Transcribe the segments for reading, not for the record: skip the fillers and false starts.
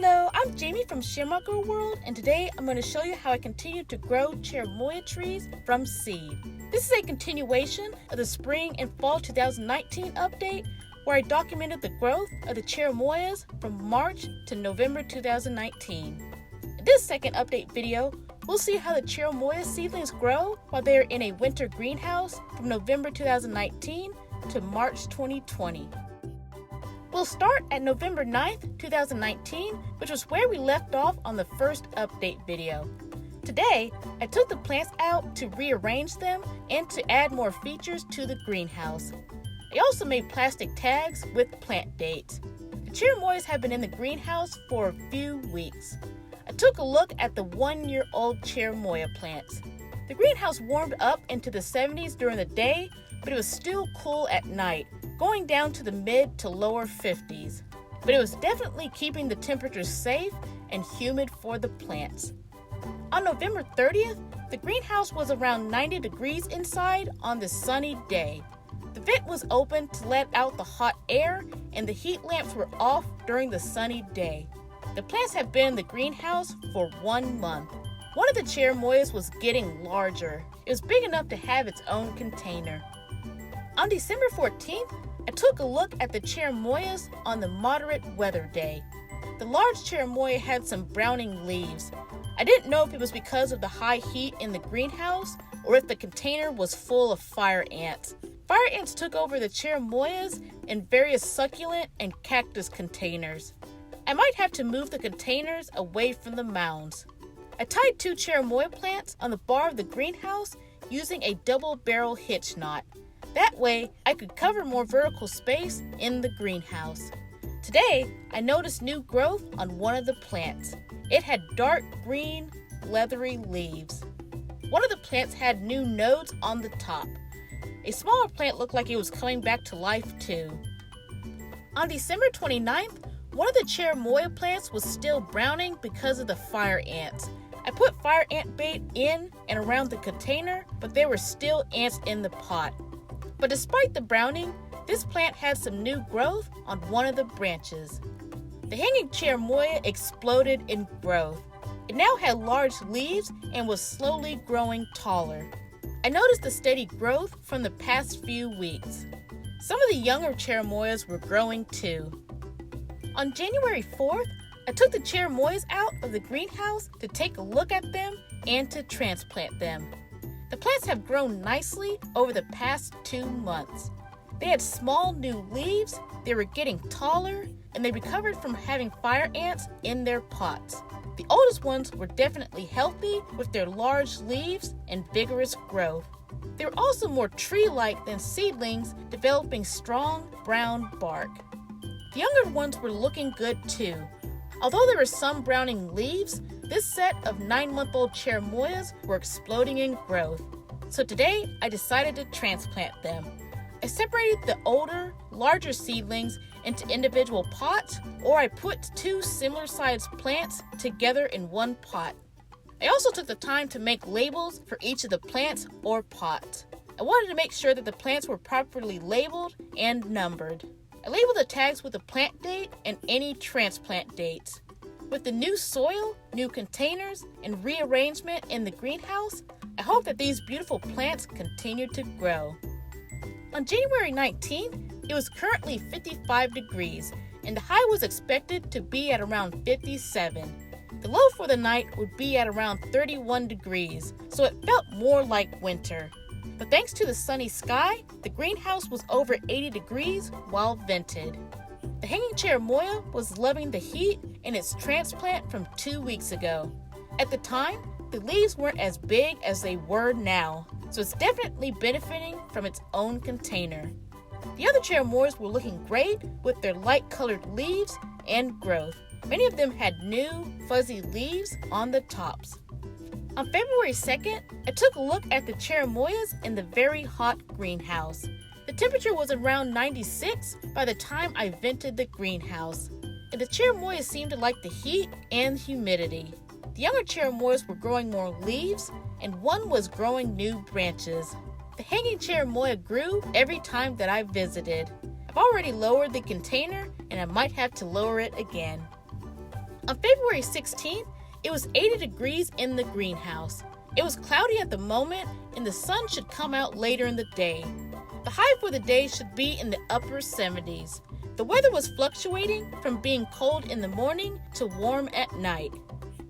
Hello, I'm Jamie from Cherimoya World, and today I'm going to show you how I continue to grow cherimoya trees from seed. This is a continuation of the spring and fall 2019 update where I documented the growth of the cherimoyas from March to November 2019. In this second update video, we'll see how the cherimoya seedlings grow while they are in a winter greenhouse from November 2019 to March 2020. We'll start at November 9th, 2019, which was where we left off on the first update video. Today, I took the plants out to rearrange them and to add more features to the greenhouse. I also made plastic tags with plant dates. The cherimoyas have been in the greenhouse for a few weeks. I took a look at the 1-year-old cherimoya plants. The greenhouse warmed up into the 70s during the day, but it was still cool at night, going down to the mid to lower 50s. But it was definitely keeping the temperatures safe and humid for the plants. On November 30th, the greenhouse was around 90 degrees inside on this sunny day. The vent was open to let out the hot air, and the heat lamps were off during the sunny day. The plants have been in the greenhouse for 1 month. One of the cherimoyas was getting larger. It was big enough to have its own container. On December 14th, I took a look at the cherimoyas on the moderate weather day. The large cherimoya had some browning leaves. I didn't know if it was because of the high heat in the greenhouse or if the container was full of fire ants. Fire ants took over the cherimoyas in various succulent and cactus containers. I might have to move the containers away from the mounds. I tied 2 cherimoya plants on the bar of the greenhouse using a double barrel hitch knot. That way, I could cover more vertical space in the greenhouse. Today, I noticed new growth on one of the plants. It had dark green, leathery leaves. One of the plants had new nodes on the top. A smaller plant looked like it was coming back to life too. On December 29th, one of the cherimoya plants was still browning because of the fire ants. I put fire ant bait in and around the container, but there were still ants in the pot. But despite the browning, this plant had some new growth on one of the branches. The hanging cherimoya exploded in growth. It now had large leaves and was slowly growing taller. I noticed the steady growth from the past few weeks. Some of the younger cherimoyas were growing too. On January 4th, I took the cherimoyas out of the greenhouse to take a look at them and to transplant them. The plants have grown nicely over the past 2 months. They had small new leaves, they were getting taller, and they recovered from having fire ants in their pots. The oldest ones were definitely healthy with their large leaves and vigorous growth. They were also more tree-like than seedlings, developing strong brown bark. The younger ones were looking good too. Although there were some browning leaves, this set of 9-month-old cherimoyas were exploding in growth. So today, I decided to transplant them. I separated the older, larger seedlings into individual pots, or I put 2 similar-sized plants together in one pot. I also took the time to make labels for each of the plants or pots. I wanted to make sure that the plants were properly labeled and numbered. I labeled the tags with the plant date and any transplant dates. With the new soil, new containers, and rearrangement in the greenhouse, I hope that these beautiful plants continue to grow. On January 19th, it was currently 55 degrees, and the high was expected to be at around 57. The low for the night would be at around 31 degrees, so it felt more like winter. But thanks to the sunny sky, the greenhouse was over 80 degrees while vented. The hanging cherimoya was loving the heat in its transplant from 2 weeks ago. At the time, the leaves weren't as big as they were now, so it's definitely benefiting from its own container. The other cherimoyas were looking great with their light-colored leaves and growth. Many of them had new, fuzzy leaves on the tops. On February 2nd, I took a look at the cherimoyas in the very hot greenhouse. The temperature was around 96 by the time I vented the greenhouse, and the cherimoyas seemed to like the heat and humidity. The younger cherimoyas were growing more leaves, and one was growing new branches. The hanging cherimoya grew every time that I visited. I've already lowered the container, and I might have to lower it again. On February 16th, it was 80 degrees in the greenhouse. It was cloudy at the moment, and the sun should come out later in the day. The high for the day should be in the upper 70s. The weather was fluctuating from being cold in the morning to warm at night.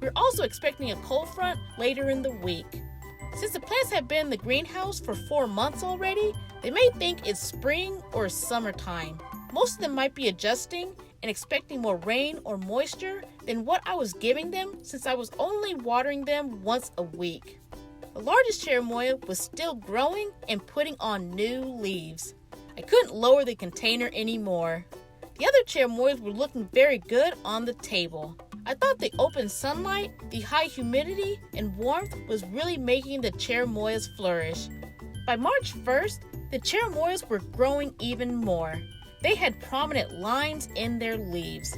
We're also expecting a cold front later in the week. Since the plants have been in the greenhouse for 4 months already, they may think it's spring or summertime. Most of them might be adjusting and expecting more rain or moisture than what I was giving them since I was only watering them once a week. The largest cherimoya was still growing and putting on new leaves. I couldn't lower the container anymore. The other cherimoyas were looking very good on the table. I thought the open sunlight, the high humidity, and warmth was really making the cherimoyas flourish. By March 1st, the cherimoyas were growing even more. They had prominent lines in their leaves.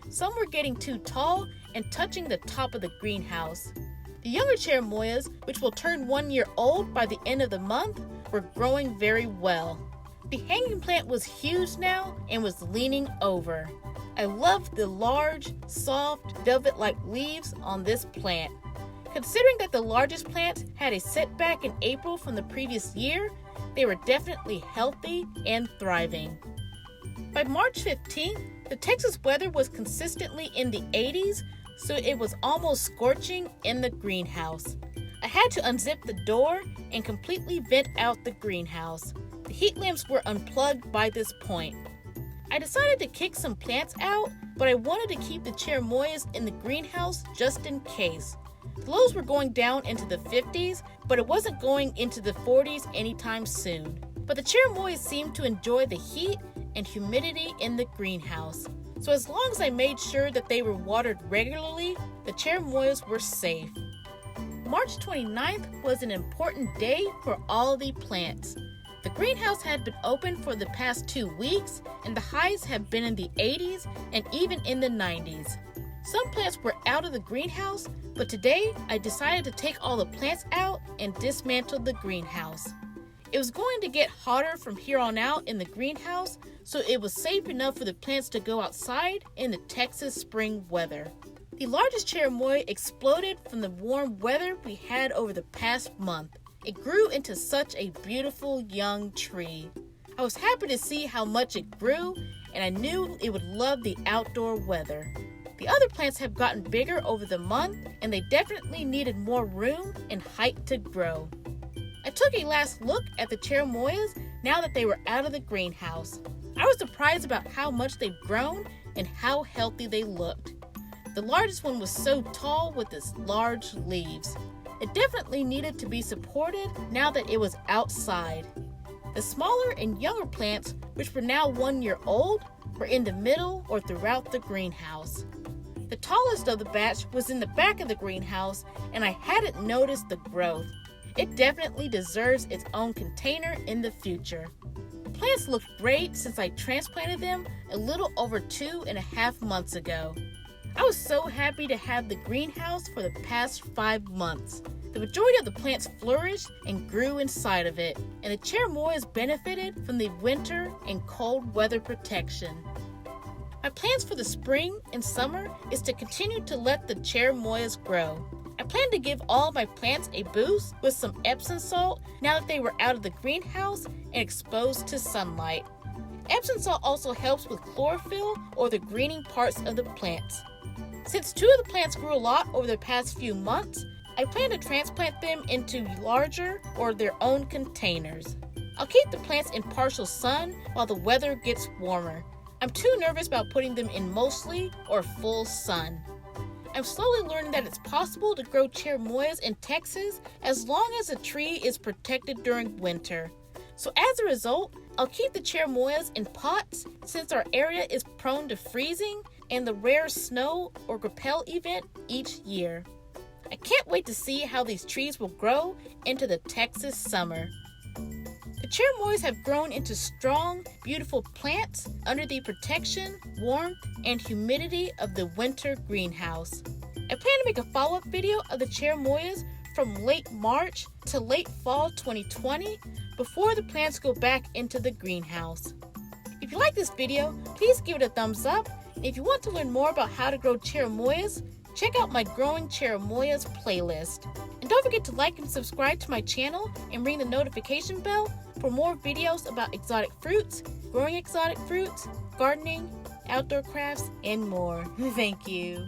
Some were getting too tall and touching the top of the greenhouse. The younger cherimoyas, which will turn 1 year old by the end of the month, were growing very well. The hanging plant was huge now and was leaning over. I loved the large, soft, velvet-like leaves on this plant. Considering that the largest plants had a setback in April from the previous year, they were definitely healthy and thriving. By March 15th, the Texas weather was consistently in the 80s, so it was almost scorching in the greenhouse. I had to unzip the door and completely vent out the greenhouse. The heat lamps were unplugged by this point. I decided to kick some plants out, but I wanted to keep the cherimoyas in the greenhouse just in case. The lows were going down into the 50s, but it wasn't going into the 40s anytime soon. But the cherimoyas seemed to enjoy the heat and humidity in the greenhouse. So as long as I made sure that they were watered regularly, the cherimoyas were safe. March 29th was an important day for all the plants. The greenhouse had been open for the past 2 weeks, and the highs have been in the 80s and even in the 90s. Some plants were out of the greenhouse, but today I decided to take all the plants out and dismantle the greenhouse. It was going to get hotter from here on out in the greenhouse, so it was safe enough for the plants to go outside in the Texas spring weather. The largest cherimoya exploded from the warm weather we had over the past month. It grew into such a beautiful young tree. I was happy to see how much it grew, and I knew it would love the outdoor weather. The other plants have gotten bigger over the month, and they definitely needed more room and height to grow. I took a last look at the cherimoyas now that they were out of the greenhouse. I was surprised about how much they've grown and how healthy they looked. The largest one was so tall with its large leaves. It definitely needed to be supported now that it was outside. The smaller and younger plants, which were now 1 year old, were in the middle or throughout the greenhouse. The tallest of the batch was in the back of the greenhouse, and I hadn't noticed the growth. It definitely deserves its own container in the future. The plants look great since I transplanted them a little over 2.5 months ago. I was so happy to have the greenhouse for the past 5 months. The majority of the plants flourished and grew inside of it, and the cherimoyas benefited from the winter and cold weather protection. My plans for the spring and summer is to continue to let the cherimoyas grow. I plan to give all of my plants a boost with some Epsom salt now that they were out of the greenhouse and exposed to sunlight. Epsom salt also helps with chlorophyll or the greening parts of the plants. Since 2 of the plants grew a lot over the past few months, I plan to transplant them into larger or their own containers. I'll keep the plants in partial sun while the weather gets warmer. I'm too nervous about putting them in mostly or full sun. I'm slowly learning that it's possible to grow cherimoyas in Texas as long as a tree is protected during winter. So as a result, I'll keep the cherimoyas in pots since our area is prone to freezing and the rare snow or graupel event each year. I can't wait to see how these trees will grow into the Texas summer. The cherimoyas have grown into strong, beautiful plants under the protection, warmth, and humidity of the winter greenhouse. I plan to make a follow-up video of the cherimoyas from late March to late fall 2020 before the plants go back into the greenhouse. If you like this video, please give it a thumbs up. And if you want to learn more about how to grow cherimoyas, check out my Growing Cherimoyas playlist. And don't forget to like and subscribe to my channel and ring the notification bell for more videos about exotic fruits, growing exotic fruits, gardening, outdoor crafts, and more. Thank you.